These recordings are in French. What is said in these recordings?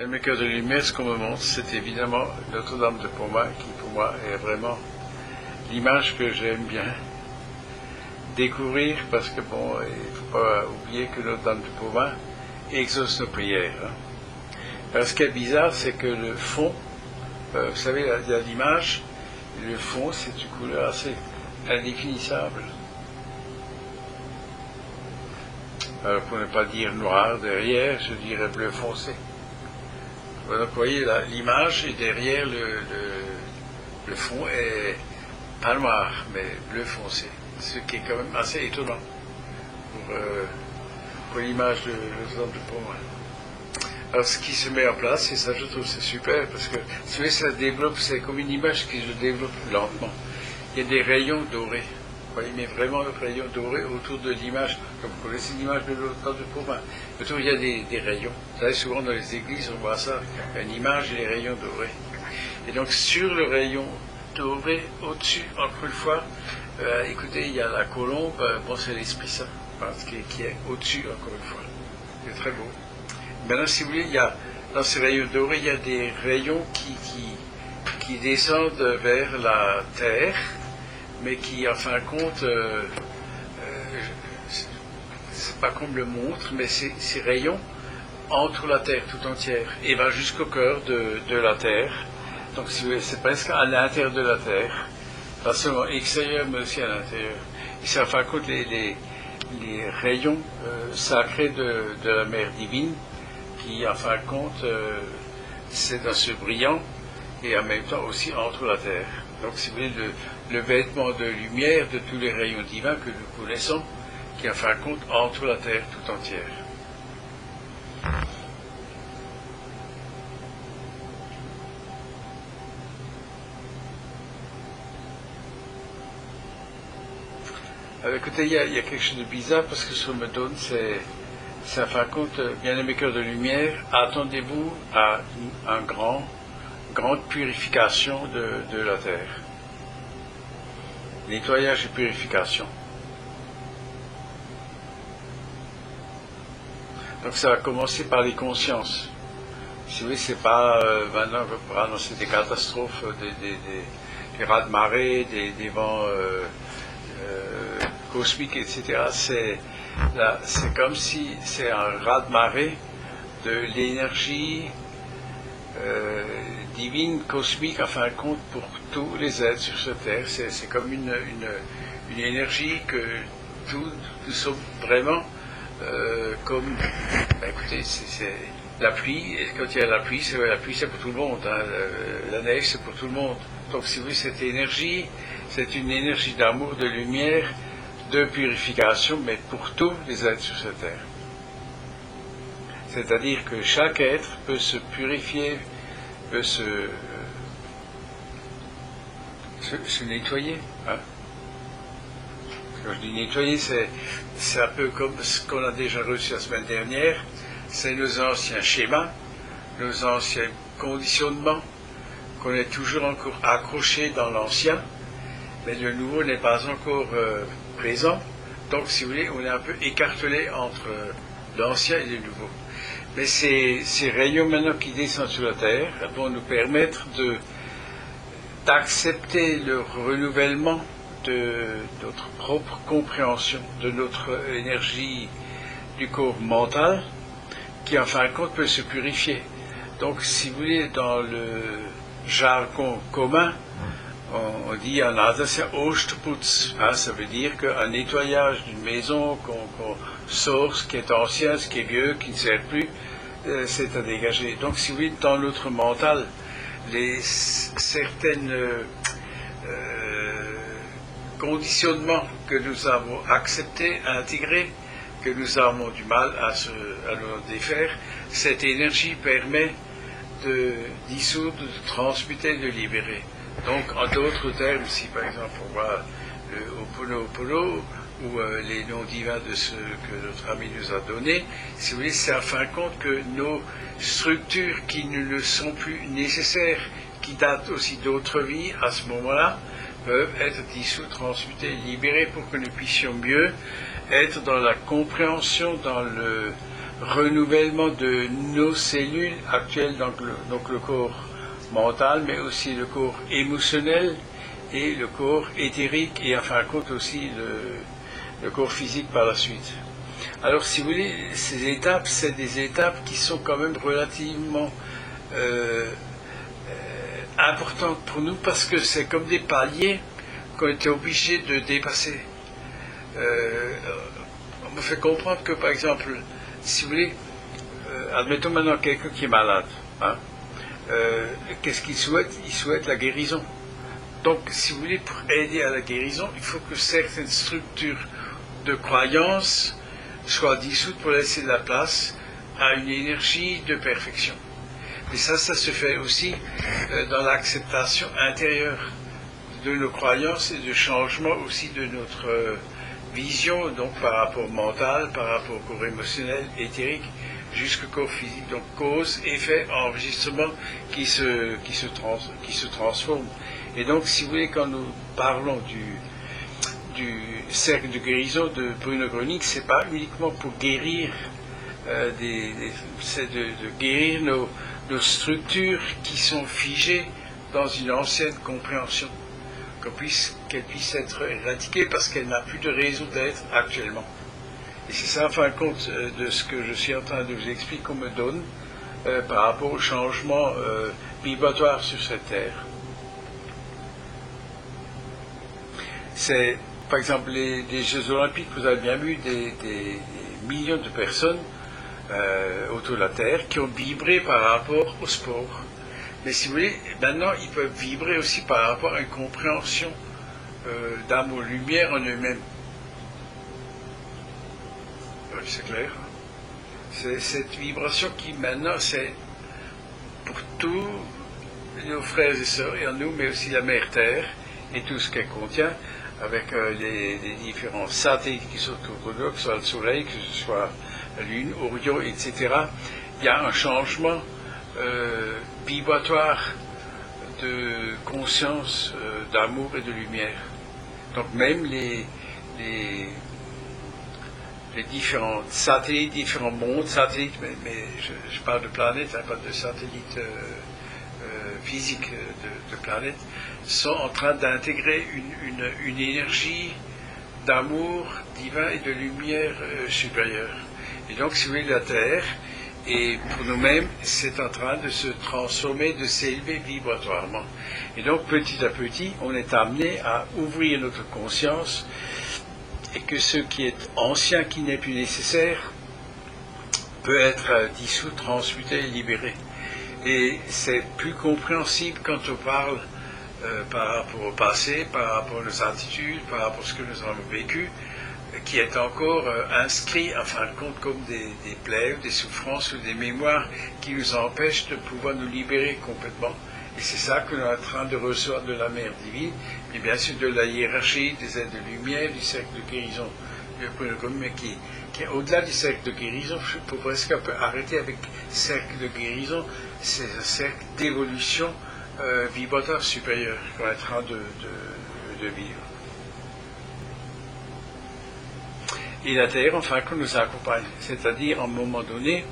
mes cœurs de lumière, ce qu'on me montre, c'est évidemment Notre-Dame de Pomain, qui pour moi est vraiment l'image que j'aime bien découvrir, parce que bon, il ne faut pas oublier que Notre-Dame de Pomain exauce nos prières. Alors, ce qui est bizarre, c'est que le fond, vous savez, il y a l'image, le fond, c'est une couleur assez indéfinissable. Alors, pour ne pas dire noir derrière, je dirais bleu foncé. Donc, vous voyez, l'image et derrière le fond est pas noir, mais bleu foncé. Ce qui est quand même assez étonnant pour l'image de Notre-Dame de Pomain. Alors, ce qui se met en place, et ça, je trouve, c'est super, parce que, vous savez, ça développe, c'est comme une image qui se développe lentement. Il y a des rayons dorés. Vous voyez, mais vraiment le rayon doré autour de l'image, comme vous connaissez l'image de Notre-Dame de Pomain. Autour, il y a des rayons. Vous savez, souvent dans les églises, on voit ça, une image et les rayons dorés. Et donc, sur le rayon doré, au-dessus, encore une fois, écoutez, il y a la colombe, bon, c'est l'Esprit Saint, qui est au-dessus, encore une fois. C'est très beau. Maintenant, si vous voulez, dans ces rayons dorés, il y a des rayons qui descendent vers la terre, mais qui, en fin de compte, c'est pas comme le montre, mais ces rayons entourent la terre tout entière et va jusqu'au cœur de la terre. Donc, si vous voulez, c'est presque à l'intérieur de la terre, pas seulement extérieur, mais aussi à l'intérieur. Et c'est, en fin de compte, les rayons sacrés de la Mère divine, qui, en fin de compte, c'est dans ce brillant et en même temps aussi entre la terre. Donc, si vous voulez, le vêtement de lumière de tous les rayons divins que nous connaissons, qui, en fin de compte, entre la terre tout entière. Alors, écoutez, il y a quelque chose de bizarre, parce que ce qu'on me donne, c'est en fin de compte, bien-aimés cœurs de lumière, attendez-vous à une grande purification de la terre. Nettoyage et purification. Donc ça va commencer par les consciences. Si vous voulez, c'est pas maintenant pour annoncer des catastrophes, des raz-de-marée, des vents cosmiques, etc. C'est comme si c'est un raz-de-marée de l'énergie divine, cosmique, en fin de compte, pour tous les êtres sur cette terre. C'est comme une énergie que nous sommes vraiment comme, écoutez, c'est la pluie, et quand il y a la pluie, c'est pour tout le monde, hein, la neige, c'est pour tout le monde. Donc, si vous voulez, cette énergie, c'est une énergie d'amour, de lumière, de purification, mais pour tous les êtres sur cette terre. C'est-à-dire que chaque être peut se purifier, peut se nettoyer. Hein. Quand je dis nettoyer, c'est un peu comme ce qu'on a déjà reçu la semaine dernière. C'est nos anciens schémas, nos anciens conditionnements, qu'on est toujours encore accrochés dans l'ancien, mais le nouveau n'est pas encore présent. Donc, si vous voulez, on est un peu écartelé entre l'ancien et le nouveau. Mais ces rayons maintenant qui descendent sur la Terre vont nous permettre d'accepter le renouvellement de notre propre compréhension, de notre énergie du corps mental, qui en fin de compte peut se purifier. Donc, si vous voulez, dans le jargon commun, on dit en alsacien Osterputz, hein, ça veut dire qu'un nettoyage d'une maison, qu'on sort ce qui est ancien, ce qui est vieux, qui ne sert plus, c'est à dégager. Donc, si vous voulez, dans notre mental, certaines conditionnements que nous avons acceptés, intégrés, que nous avons du mal à nous défaire, cette énergie permet de dissoudre, de transmuter, de libérer. Donc, en d'autres termes, si par exemple on voit le Ho'oponopono ou les noms divins de ceux que notre ami nous a donnés, si vous voulez, c'est en fin de compte que nos structures qui ne nous sont plus nécessaires, qui datent aussi d'autres vies à ce moment-là, peuvent être dissoutes, transmutées, libérées pour que nous puissions mieux être dans la compréhension, dans renouvellement de nos cellules actuelles, donc le corps mental, mais aussi le corps émotionnel et le corps éthérique, et en fin de compte aussi le corps physique par la suite. Alors, si vous voulez, ces étapes, c'est des étapes qui sont quand même relativement importantes pour nous, parce que c'est comme des paliers qu'on était obligé de dépasser. On me fait comprendre que, par exemple, si vous voulez, admettons maintenant quelqu'un qui est malade, hein, qu'est-ce qu'il souhaite? Il souhaite la guérison. Donc, si vous voulez, pour aider à la guérison, il faut que certaines structures de croyance soient dissoutes pour laisser de la place à une énergie de perfection. Et ça se fait aussi dans l'acceptation intérieure de nos croyances et de changement aussi de notre vision, donc par rapport au mental, par rapport au corps émotionnel, éthérique, jusqu'au corps physique. Donc cause, effet, enregistrement qui se transforme. Et donc, si vous voulez, quand nous parlons du cercle de guérison de Bruno Gröning, c'est pas uniquement pour guérir, c'est de guérir nos structures qui sont figées dans une ancienne compréhension, qu'elle puisse être éradiquée parce qu'elle n'a plus de raison d'être actuellement. Et c'est ça, en fin de compte, de ce que je suis en train de vous expliquer qu'on me donne par rapport au changement vibratoire sur cette terre. C'est, par exemple, les Jeux Olympiques, vous avez bien vu des millions de personnes autour de la Terre qui ont vibré par rapport au sport. Mais si vous voulez, maintenant, ils peuvent vibrer aussi par rapport à une compréhension d'amour, lumière en eux-mêmes. Oui, c'est clair. C'est cette vibration qui, maintenant, c'est pour tous nos frères et sœurs, et en nous, mais aussi la Mère Terre, et tout ce qu'elle contient, avec les différents satellites qui sont autour de nous, que ce soit le Soleil, que ce soit la Lune, Orion, etc. Il y a un changement vibratoire de conscience, d'amour et de lumière. Donc même les différents satellites, différents mondes, satellites, mais je parle de planètes, pas de satellites physiques de planètes, sont en train d'intégrer une énergie d'amour divin et de lumière supérieure. Et donc, si vous voulez, la Terre, et pour nous-mêmes, c'est en train de se transformer, de s'élever vibratoirement. Et donc, petit à petit, on est amené à ouvrir notre conscience, et que ce qui est ancien, qui n'est plus nécessaire, peut être dissous, transmuté, libéré. Et c'est plus compréhensible quand on parle par rapport au passé, par rapport à nos attitudes, par rapport à ce que nous avons vécu, qui est encore inscrit, en fin de compte, comme des plaies, des souffrances ou des mémoires qui nous empêchent de pouvoir nous libérer complètement. Et c'est ça que nous sommes en train de recevoir de la Mère divine, et bien sûr de la hiérarchie, des aides de lumière, du cercle de guérison, mais qui est au-delà du cercle de guérison. Je peux presque un peu arrêter avec cercle de guérison, c'est un cercle d'évolution vibratoire supérieure qu'on est en train de vivre. Et la Terre, enfin, qu'on nous accompagne. C'est-à-dire, à un moment donné,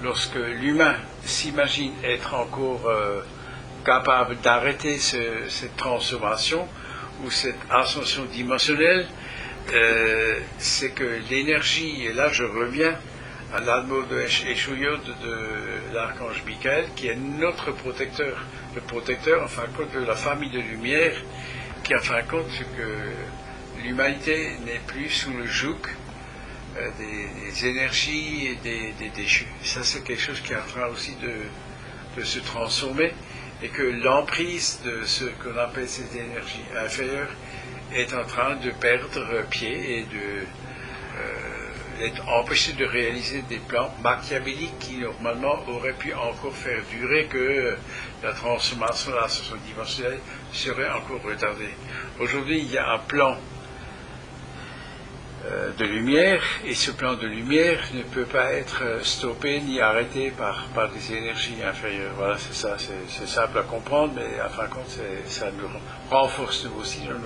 lorsque l'humain s'imagine être encore capable d'arrêter cette transformation ou cette ascension dimensionnelle, c'est que l'énergie, et là je reviens à l'amour de Eshuyod de l'archange Michael, qui est notre protecteur, le protecteur, en fin de compte, de la famille de lumière, qui, en fin de compte, que l'humanité n'est plus sous le joug des énergies et des déchus. Ça, c'est quelque chose qui est en train aussi de se transformer, et que l'emprise de ce qu'on appelle ces énergies inférieures est en train de perdre pied et d'être empêché de réaliser des plans machiavéliques qui normalement auraient pu encore faire durer que la transformation de l'ascension dimensionnelle serait encore retardée. Aujourd'hui, il y a un plan de lumière, et ce plan de lumière ne peut pas être stoppé ni arrêté par des énergies inférieures. Voilà, c'est ça, c'est simple à comprendre, mais en fin de compte, ça nous renforce nous aussi dans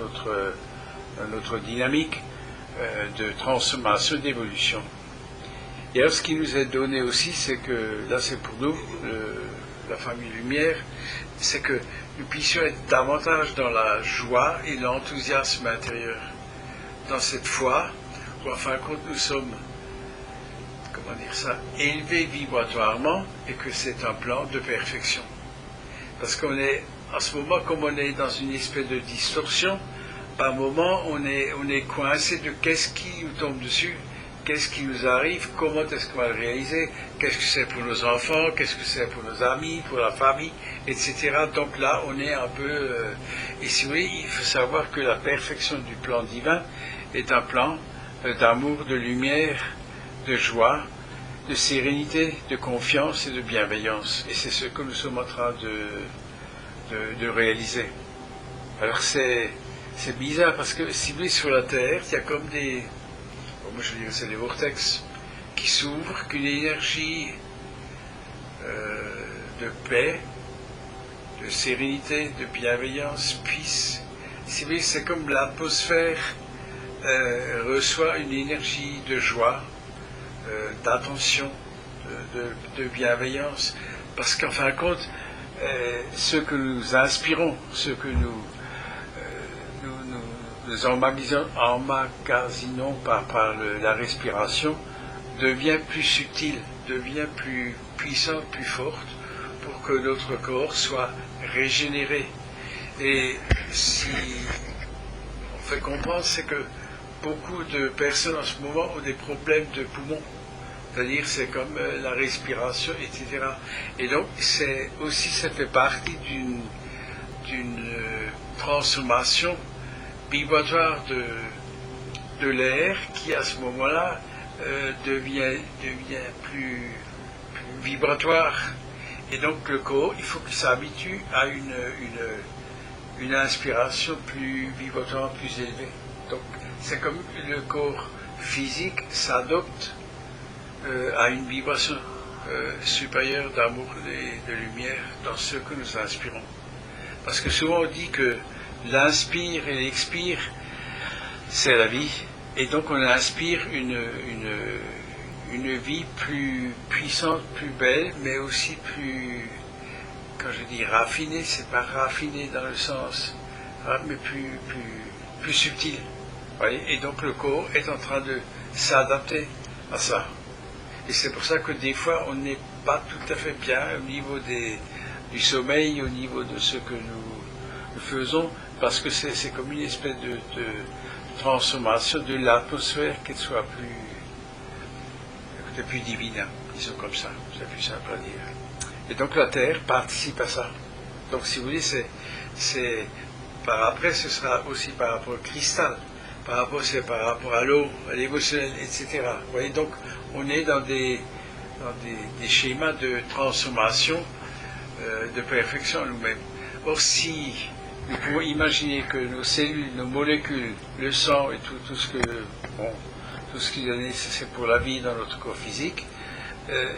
notre dynamique de transformation, d'évolution. Et alors, ce qui nous est donné aussi, c'est que, là c'est pour nous, la famille Lumière, c'est que nous puissions être davantage dans la joie et l'enthousiasme intérieur. Dans cette foi, où en fin de compte nous sommes, comment dire ça, élevés vibratoirement et que c'est un plan de perfection. Parce qu'on est, en ce moment, comme on est dans une espèce de distorsion, par moment on est coincé de qu'est-ce qui nous tombe dessus, qu'est-ce qui nous arrive, comment est-ce qu'on va le réaliser, qu'est-ce que c'est pour nos enfants, qu'est-ce que c'est pour nos amis, pour la famille, etc. Donc là, on est un peu... et si vous voulez, il faut savoir que la perfection du plan divin est un plan d'amour, de lumière, de joie, de sérénité, de confiance et de bienveillance. Et c'est ce que nous sommes en train de réaliser. Alors c'est bizarre parce que si vous voulez, sur la Terre, il y a comme des... moi je dirais c'est des vortex qui s'ouvrent, qu'une énergie de paix, de sérénité, de bienveillance puisse, si vous voulez, c'est comme l'atmosphère reçoit une énergie de joie, d'attention, de bienveillance, parce qu'en fin de compte, ce que nous inspirons, ce que nous emmagasinons par la respiration, devient plus subtil, devient plus puissant, plus forte, pour que notre corps soit régénéré. Et si on fait comprendre, c'est que beaucoup de personnes en ce moment ont des problèmes de poumons, c'est-à-dire c'est comme la respiration, etc. Et donc c'est aussi, ça fait partie d'une transformation vibratoire de l'air qui à ce moment-là devient plus vibratoire. Et donc le corps, il faut qu'il s'habitue à une inspiration plus vibratoire, plus élevée. Donc c'est comme le corps physique s'adopte à une vibration supérieure d'amour et de lumière dans ce que nous inspirons. Parce que souvent on dit que l'inspire et l'expire, c'est la vie. Et donc on inspire une vie plus puissante, plus belle, mais aussi plus, quand je dis raffinée, c'est pas raffiné dans le sens, mais plus subtil. Voyez, et donc le corps est en train de s'adapter à ça. Et c'est pour ça que des fois on n'est pas tout à fait bien au niveau du sommeil, au niveau de ce que nous faisons, parce que c'est comme une espèce de transformation de l'atmosphère, qu'elle soit plus divine, hein, disons comme ça, c'est plus simple à dire. Et donc la Terre participe à ça. Donc si vous voulez, c'est après ce sera aussi par rapport au cristal, c'est par rapport à l'eau, à l'émotionnel, etc. Vous voyez, donc on est dans des schémas de transformation, de perfection nous-mêmes. Or si nous pouvons imaginer que nos cellules, nos molécules, le sang et tout ce qui est nécessaire pour la vie dans notre corps physique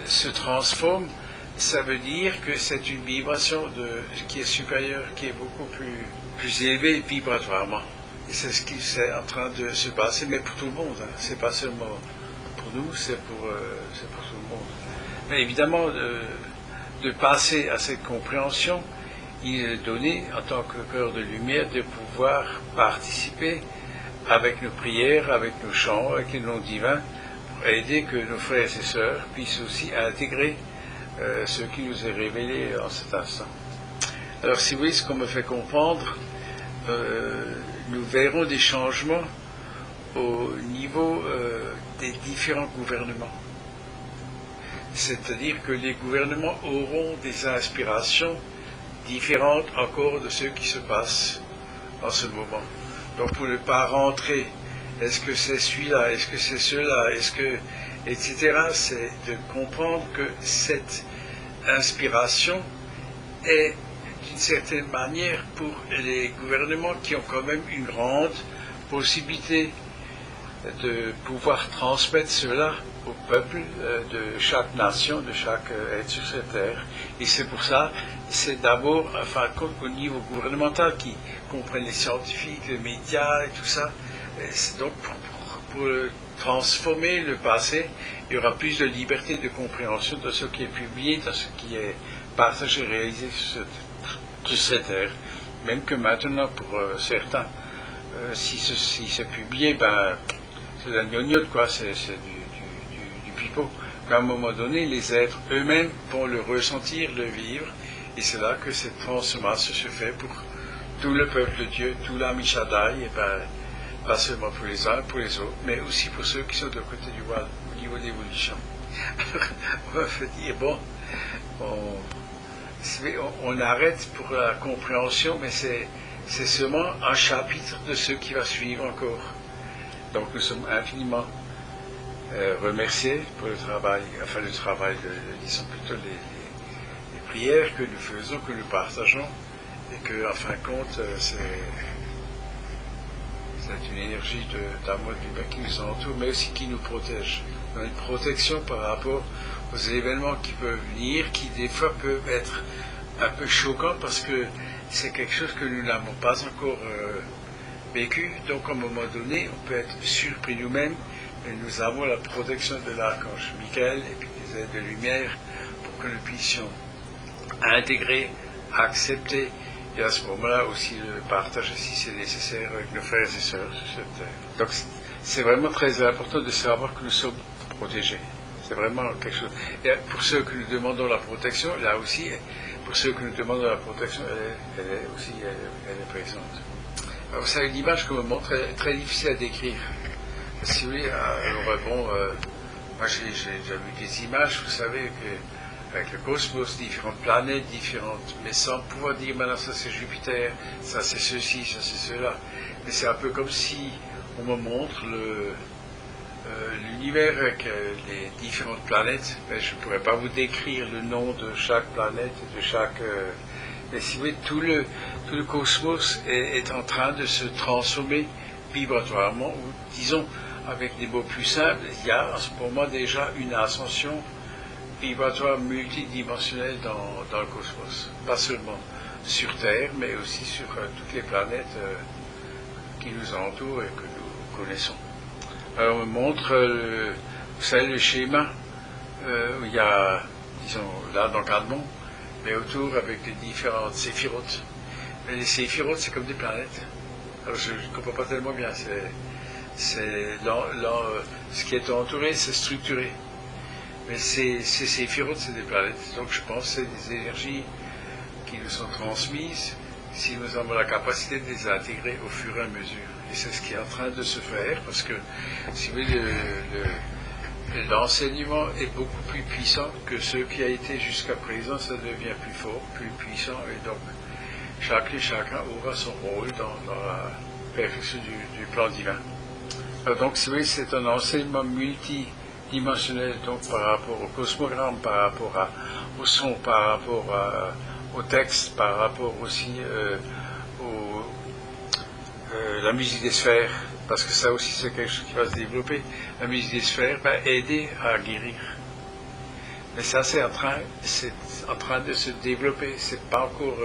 se transforme, ça veut dire que c'est une vibration qui est supérieure, qui est beaucoup plus élevée vibratoirement. Et c'est ce qui est en train de se passer, mais pour tout le monde. Hein. C'est pas seulement pour nous, c'est pour tout le monde. Mais évidemment, de passer à cette compréhension, il est donné, en tant que cœur de lumière, de pouvoir participer avec nos prières, avec nos chants, avec les noms divins, pour aider que nos frères et sœurs puissent aussi intégrer ce qui nous est révélé en cet instant. Alors, si vous voyez ce qu'on me fait comprendre, nous verrons des changements au niveau des différents gouvernements. C'est-à-dire que les gouvernements auront des inspirations différentes encore de ce qui se passe en ce moment. Donc pour ne pas rentrer, est-ce que c'est celui-là, est-ce que c'est ceux-là, est-ce que, etc., c'est de comprendre que cette inspiration est d'une certaine manière pour les gouvernements qui ont quand même une grande possibilité de pouvoir transmettre cela au peuple de chaque nation, de chaque être sur cette terre. Et c'est pour ça, c'est d'abord, enfin, au niveau gouvernemental qui comprennent les scientifiques, les médias et tout ça. Et c'est donc pour transformer le passé il y aura plus de liberté de compréhension dans ce qui est publié, dans ce qui est partagé, réalisé sur cette terre. Même que maintenant, pour certains, si c'est publié, ben, c'est de la gnognotte, quoi, c'est du pipeau. Mais à un moment donné, les êtres eux-mêmes vont le ressentir, le vivre, et c'est là que cette transformation se fait pour tout le peuple de Dieu, tout l'Ami Shaddai, et ben, pas seulement pour les uns, pour les autres, mais aussi pour ceux qui sont de côté du voile, au niveau de l'évolution. Alors, on va se dire, bon, on arrête pour la compréhension, mais c'est seulement un chapitre de ce qui va suivre encore. Donc nous sommes infiniment remerciés pour le travail, disons plutôt les prières que nous faisons, que nous partageons, et que, en fin de compte, c'est une énergie d'amour divin qui nous entoure, mais aussi qui nous protège. On a une protection par rapport aux événements qui peuvent venir, qui des fois peuvent être un peu choquants parce que c'est quelque chose que nous n'avons pas encore vécu. Donc, à un moment donné, on peut être surpris nous-mêmes, mais nous avons la protection de l'archange Michael et puis des aides de lumière pour que nous puissions intégrer, accepter, et à ce moment-là aussi le partager si c'est nécessaire avec nos frères et sœurs sur cette terre. Donc c'est vraiment très important de savoir que nous sommes protégés. C'est vraiment quelque chose. Et pour ceux que nous demandons la protection, là aussi, pour ceux que nous demandons la protection, elle est présente. Alors c'est une image qu'on me montre très difficile à décrire. Si vous voulez, alors bon, moi j'ai déjà vu des images, vous savez que avec le cosmos, différentes planètes, différentes, mais sans pouvoir dire maintenant ça c'est Jupiter, ça c'est ceci, ça c'est cela. Mais c'est un peu comme si on me montre l'univers avec les différentes planètes. Mais je ne pourrais pas vous décrire le nom de chaque planète et de chaque. Mais si vous voyez, tout le cosmos est en train de se transformer vibratoirement, ou disons avec des mots plus simples, il y a en ce moment déjà une ascension vibratoire multidimensionnel dans le cosmos, pas seulement sur Terre, mais aussi sur toutes les planètes qui nous entourent et que nous connaissons. Alors on montre, vous savez, le schéma, où il y a, disons, là dans Cadmon, mais autour avec les différentes séphirotes. Mais les séphirotes, c'est comme des planètes. Alors je ne comprends pas tellement bien, ce qui est entouré, c'est structuré. Mais ces séphirotes, c'est des planètes. Donc je pense que c'est des énergies qui nous sont transmises si nous avons la capacité de les intégrer au fur et à mesure. Et c'est ce qui est en train de se faire parce que, si vous voulez, l'enseignement est beaucoup plus puissant que ce qui a été jusqu'à présent. Ça devient plus fort, plus puissant. Et donc, chacun aura son rôle dans la perfection du plan divin. Alors, donc, si vous voulez, c'est un enseignement multidimensionnel, donc par rapport au cosmogramme, par rapport au son, par rapport au texte, par rapport aussi la musique des sphères, parce que ça aussi c'est quelque chose qui va se développer. La musique des sphères va aider à guérir. Mais ça c'est en train de se développer. C'est pas encore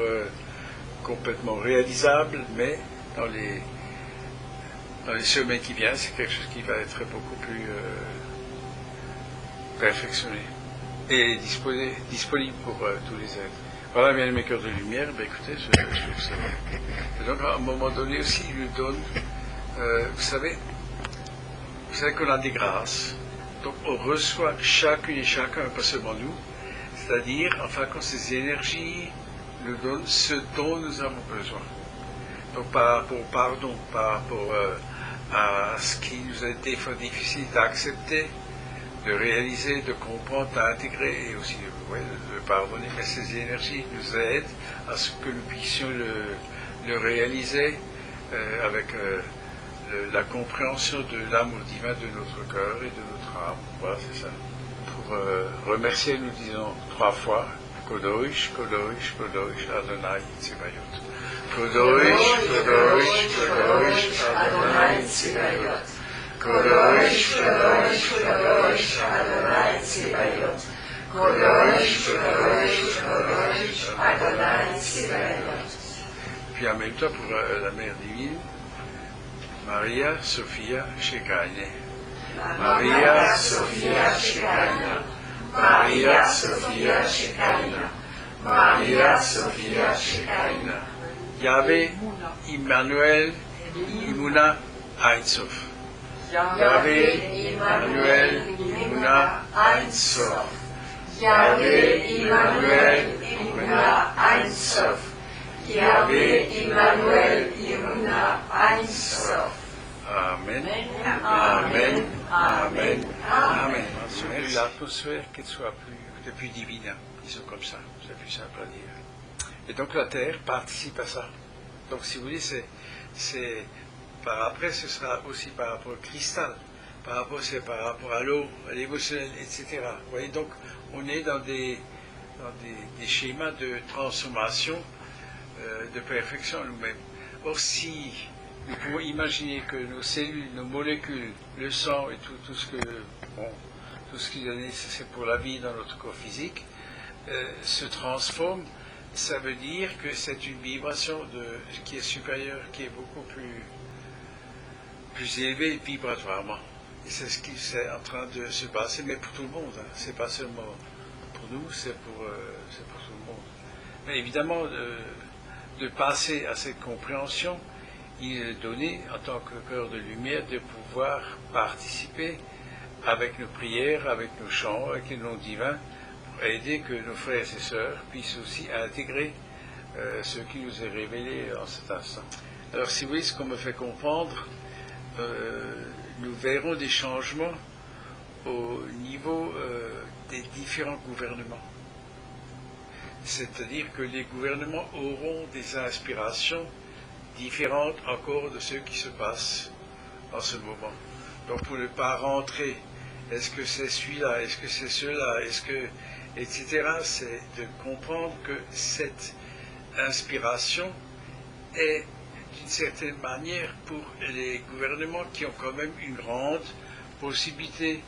complètement réalisable, mais dans les semaines qui viennent, c'est quelque chose qui va être beaucoup plus perfectionné et disponible pour tous les êtres. Voilà, bien mes cœurs de lumière, ben écoutez, je trouve ça. Et donc, à un moment donné aussi, il nous donne, vous savez qu'on a des grâces. Donc, on reçoit chacune et chacun, pas seulement nous, c'est-à-dire, enfin, quand ces énergies nous donnent ce dont nous avons besoin. Donc, par rapport au pardon, par rapport à ce qui nous a été difficile d'accepter, de réaliser, de comprendre, d'intégrer et aussi de pardonner, mais ces énergies nous aident à ce que nous puissions le réaliser avec la compréhension de l'amour divin de notre cœur et de notre âme. Voilà, c'est ça. Pour remercier, nous disons 3 fois Kodosh, Kodosh, Kodosh, Adonai Tzibayot. Kodosh, Kodosh, Kodosh, Adonai Tzibayot. Kodosh, Kodosh, Kodosh, Adonai Tzibayot. Kodosh, Kodosh, Kodosh, Adonai Tzibayot. Puis en même temps pour la Mère divine, Maria Sophia Shekinah. Maria Sophia Shekinah, Maria Sophia Shekinah, Maria Sophia Shekinah, Yahweh Emmanuel Imuna Ein Sof, Yahweh Emmanuel Imuna Ein Sof, Yahweh Emmanuel Imuna Ein Sof, Yahweh Emmanuel Imuna Ein Sof. Amen, Amen, Amen, Amen. L'atmosphère qu'elle soit plus divine, disons comme ça, c'est plus simple à dire. Et donc la terre participe à ça. Donc si vous voulez, c'est par après, ce sera aussi par rapport au cristal, par rapport à l'eau, à l'émotionnel, etc. Vous voyez, donc on est dans des schémas de transformation, de perfection nous-mêmes. Or, si nous pouvons imaginer que nos cellules, nos molécules, le sang et tout ce qui est nécessaire pour la vie dans notre corps physique se transforme, ça veut dire que c'est une vibration qui est supérieure, qui est beaucoup plus élevée vibratoirement. Et c'est ce qui est en train de se passer, mais pour tout le monde. Hein. C'est pas seulement pour nous, c'est pour tout le monde. Mais évidemment, de passer à cette compréhension, il est donné, en tant que cœur de lumière, de pouvoir participer avec nos prières, avec nos chants, avec les noms divins, pour aider que nos frères et sœurs puissent aussi intégrer ce qui nous est révélé en cet instant. Alors, si vous voyez ce qu'on me fait comprendre, nous verrons des changements au niveau des différents gouvernements. C'est-à-dire que les gouvernements auront des inspirations différentes encore de ce qui se passe en ce moment. Donc pour ne pas rentrer, est-ce que c'est celui-là, est-ce que c'est ceux-là, etc., c'est de comprendre que cette inspiration est d'une certaine manière pour les gouvernements qui ont quand même une grande possibilité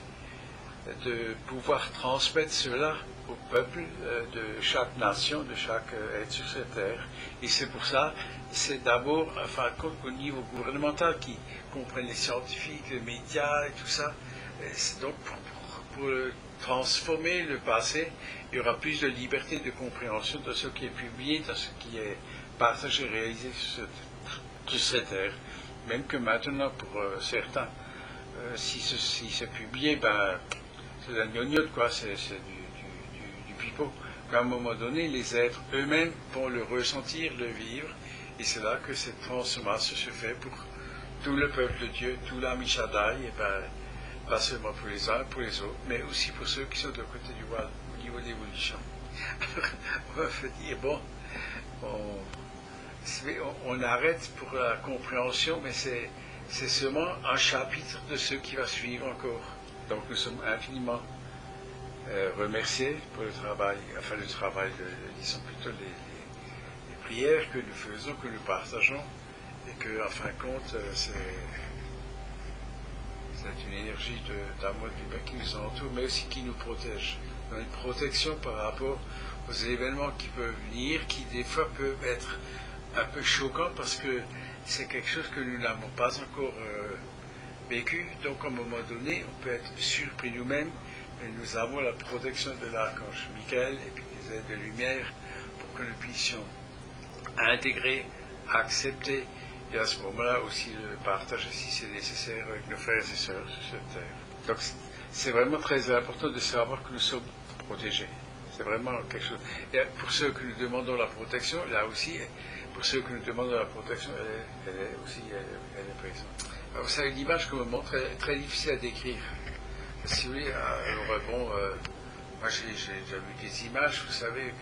de pouvoir transmettre cela au peuple de chaque nation, de chaque être sur cette terre. Et c'est pour ça, c'est d'abord, enfin, au niveau gouvernemental qui comprennent les scientifiques, les médias et tout ça. Et donc, pour transformer le passé, il y aura plus de liberté de compréhension de ce qui est publié, de ce qui est partagé, réalisé sur cette terre. Même que maintenant, pour certains, si c'est publié, ben, c'est de la gnognotte, quoi, c'est du pipeau. Mais à un moment donné, les êtres eux-mêmes vont le ressentir, le vivre, et c'est là que cette transformation se fait pour tout le peuple de Dieu, tout l'Ami Shaddai, et ben, pas seulement pour les uns, pour les autres, mais aussi pour ceux qui sont de côté du voile, au niveau de l'évolution. Alors, on va se dire, bon, on arrête pour la compréhension, mais c'est seulement un chapitre de ce qui va suivre encore. Donc nous sommes infiniment remerciés pour le travail, disons plutôt les prières que nous faisons, que nous partageons, et que, en fin de compte, c'est une énergie d'amour divin qui nous entoure, mais aussi qui nous protège. Dans une protection par rapport aux événements qui peuvent venir, qui des fois peuvent être un peu choquants parce que c'est quelque chose que nous n'avons pas encore vécu. Donc, à un moment donné, on peut être surpris nous-mêmes, mais nous avons la protection de l'archange Michael et puis des aides de lumière pour que nous puissions intégrer, accepter et à ce moment-là aussi le partager si c'est nécessaire avec nos frères et sœurs sur cette terre. Donc, c'est vraiment très important de savoir que nous sommes protégés. C'est vraiment quelque chose. Et pour ceux que nous demandons la protection, là aussi, pour ceux que nous demandons la protection, elle est présente. Alors, vous savez, l'image qu'on me montre est très difficile à décrire. Si vous voulez, alors bon, moi j'ai déjà vu des images, vous savez,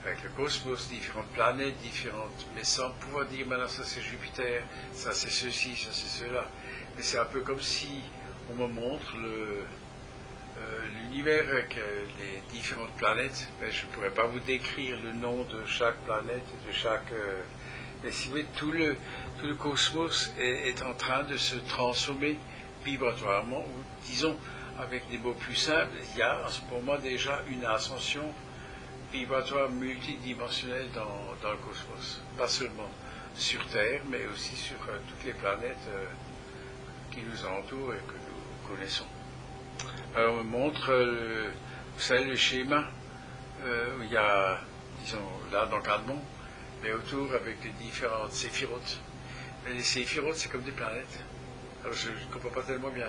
avec le cosmos, différentes planètes, différentes, mais sans pouvoir dire maintenant ça c'est Jupiter, ça c'est ceci, ça c'est cela. Mais c'est un peu comme si on me montre l'univers avec les différentes planètes, mais je ne pourrais pas vous décrire le nom de chaque planète et de chaque... mais si vous voyez, tout le cosmos est en train de se transformer vibratoirement, ou disons, avec des mots plus simples, il y a en ce moment déjà une ascension vibratoire multidimensionnelle dans le cosmos. Pas seulement sur Terre, mais aussi sur toutes les planètes qui nous entourent et que nous connaissons. Alors on montre, vous savez, le schéma, où il y a, disons, là l'encadrement, mais autour avec les différentes séphirotes. Et les séphirotes, c'est comme des planètes. Alors je ne comprends pas tellement bien,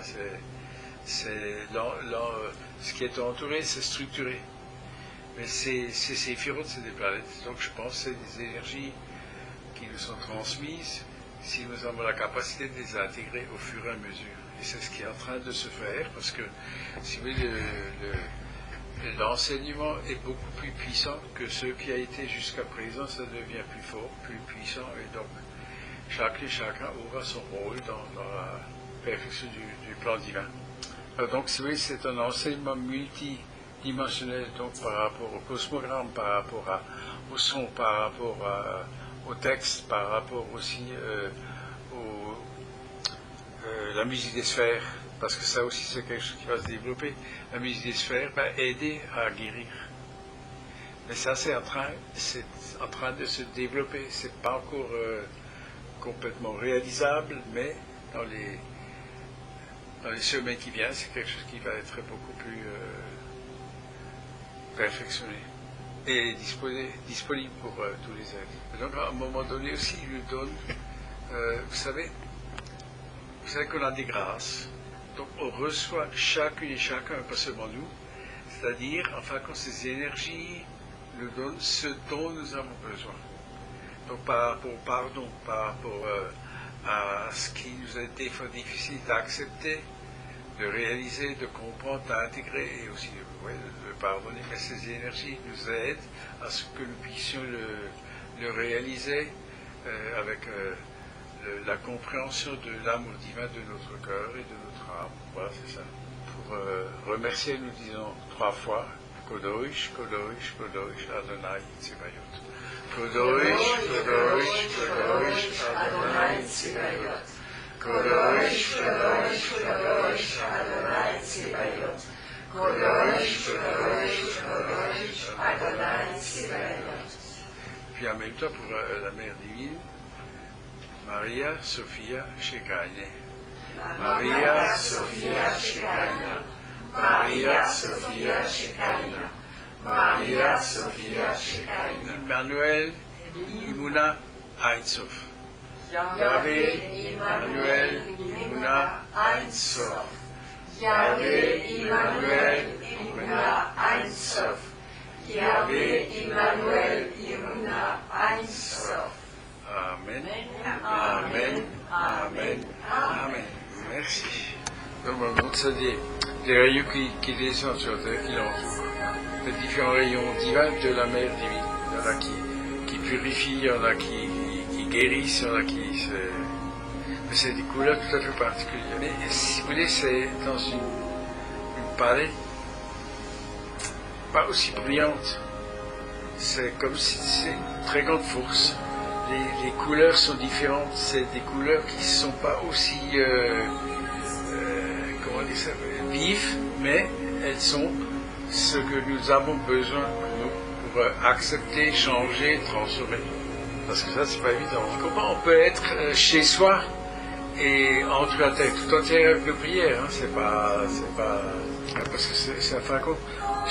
ce qui est entouré, c'est structuré. Mais ces séphirotes, c'est des planètes. Donc je pense que c'est des énergies qui nous sont transmises si nous avons la capacité de les intégrer au fur et à mesure. Et c'est ce qui est en train de se faire, parce que, si vous voulez, l'enseignement est beaucoup plus puissant que ce qui a été jusqu'à présent. Ça devient plus fort, plus puissant, et donc chacun aura son rôle dans la perfection du plan divin. Alors, donc, si vous voulez, c'est un enseignement multidimensionnel, donc par rapport au cosmogramme, par rapport au son, par rapport au texte, par rapport aussi la musique des sphères, parce que ça aussi c'est quelque chose qui va se développer. La musique des sphères va aider à guérir. Mais ça c'est en train de se développer. C'est pas encore complètement réalisable, mais dans les semaines qui viennent, c'est quelque chose qui va être beaucoup plus perfectionné et disponible pour tous les êtres. Donc à un moment donné aussi, il nous donne, vous savez qu'on a des grâces, donc on reçoit chacune et chacun, pas seulement nous, c'est-à-dire, enfin, quand ces énergies nous donnent ce dont nous avons besoin. Donc par rapport au pardon, par rapport à ce qui nous a été difficile d'accepter, de réaliser, de comprendre, d'intégrer et aussi de pardonner, mais ces énergies nous aident à ce que nous puissions le réaliser avec la compréhension de l'amour divin de notre cœur et de notre âme. Voilà, c'est ça. Pour remercier, nous disons 3 fois Kodosh, Kodosh, Kodosh, Adonai Tsebayot. Kodosh, Kodosh, Kodosh, Adonai Tsebayot. Kodosh, Kodosh, Kodosh, Adonai Tsebayot. Kodosh, Kodosh, Kodosh, Adonai Tsebayot. Puis en même temps pour la Mère divine, Maria Sophia Shekinah. Maria Sophia Shekinah. Maria Sophia Shekinah. Maria Sophia Shekinah. Emmanuel Imuna Ein Sof. Yahweh Emmanuel Imuna Ein Sof. Yahweh Emmanuel Imuna Ein Sof. Yahweh Emmanuel Imuna Ein Sof. Amen. Amen. Amen. Amen. Merci. Donc, on montre ça des rayons qui descendent sur terre, qui l'entourent. Les différents rayons divins de la Mère divine. Il y en a qui purifient, il y en a qui guérissent, il y en a qui se... Mais c'est des couleurs tout à fait particulières. Mais si vous voulez, c'est dans une palette pas aussi brillante. C'est comme si c'est une très grande force. Les couleurs sont différentes, c'est des couleurs qui ne sont pas aussi comment dire ça, vives, mais elles sont ce que nous avons besoin pour accepter, changer, transformer. Parce que ça, c'est pas évident. Comment on peut être chez soi et entre la terre tout entière avec nos prières, hein, c'est pas parce que c'est à fin de compte,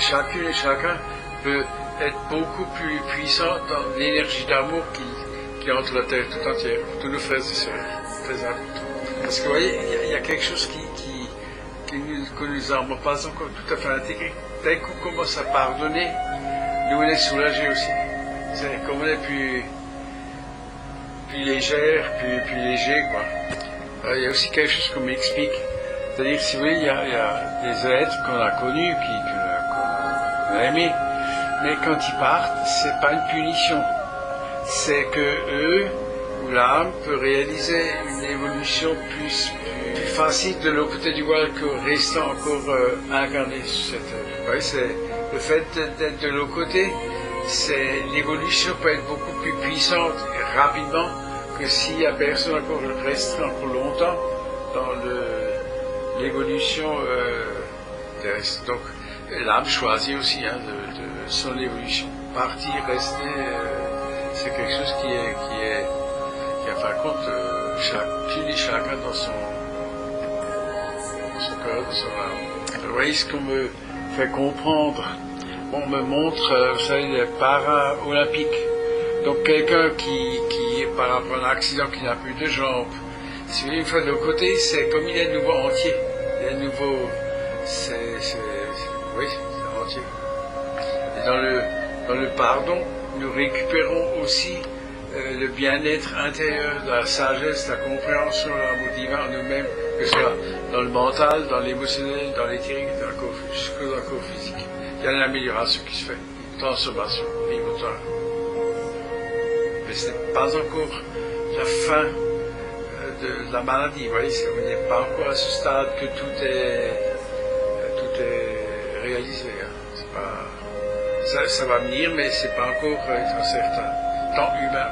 chacune et chacun peut être beaucoup plus puissant dans l'énergie d'amour qui entre la terre tout entière, tous nos frères et sœurs, très important. Parce que vous voyez, il y a quelque chose que nous n'avons pas encore tout à fait intégré. Dès qu'on commence à pardonner, nous on est soulagés aussi. C'est comme on est plus légère, plus léger, quoi. Alors, il y a aussi quelque chose qu'on m'explique. C'est-à-dire, si vous voulez, il y a des êtres qu'on a connus, qu'on a aimés, mais quand ils partent, c'est pas une punition. C'est que eux, ou l'âme, peut réaliser une évolution plus facile de l'autre côté du voile que restant encore incarné sur cette terre. Vous voyez, c'est le fait d'être de l'autre côté, l'évolution peut être beaucoup plus puissante et rapidement que si la personne encore reste encore longtemps dans l'évolution terrestre. Donc l'âme choisit aussi de son évolution. Partir, rester, c'est quelque chose qui a fin de compte chacune et chacun dans son cœur, de son âme. Vous voyez ce qu'on me fait comprendre. On me montre, vous savez, les para-olympiques. Donc quelqu'un qui, par rapport à un accident, qui n'a plus de jambes, si vous voulez, une fois de l'autre côté, c'est comme il est de nouveau entier. Il est de nouveau, oui, c'est entier. Et dans le pardon, nous récupérons aussi le bien-être intérieur, la sagesse, la compréhension, l'amour divin en nous-mêmes, que ce soit dans le mental, dans l'émotionnel, dans l'éthérique, jusque dans le corps physique. Il y a une amélioration qui se fait, une transformation, vibratoire. Mais ce n'est pas encore la fin de la maladie, vous voyez, on n'est pas encore à ce stade que tout est réalisé. Hein. C'est pas, ça va venir, mais c'est pas encore un certain temps humain.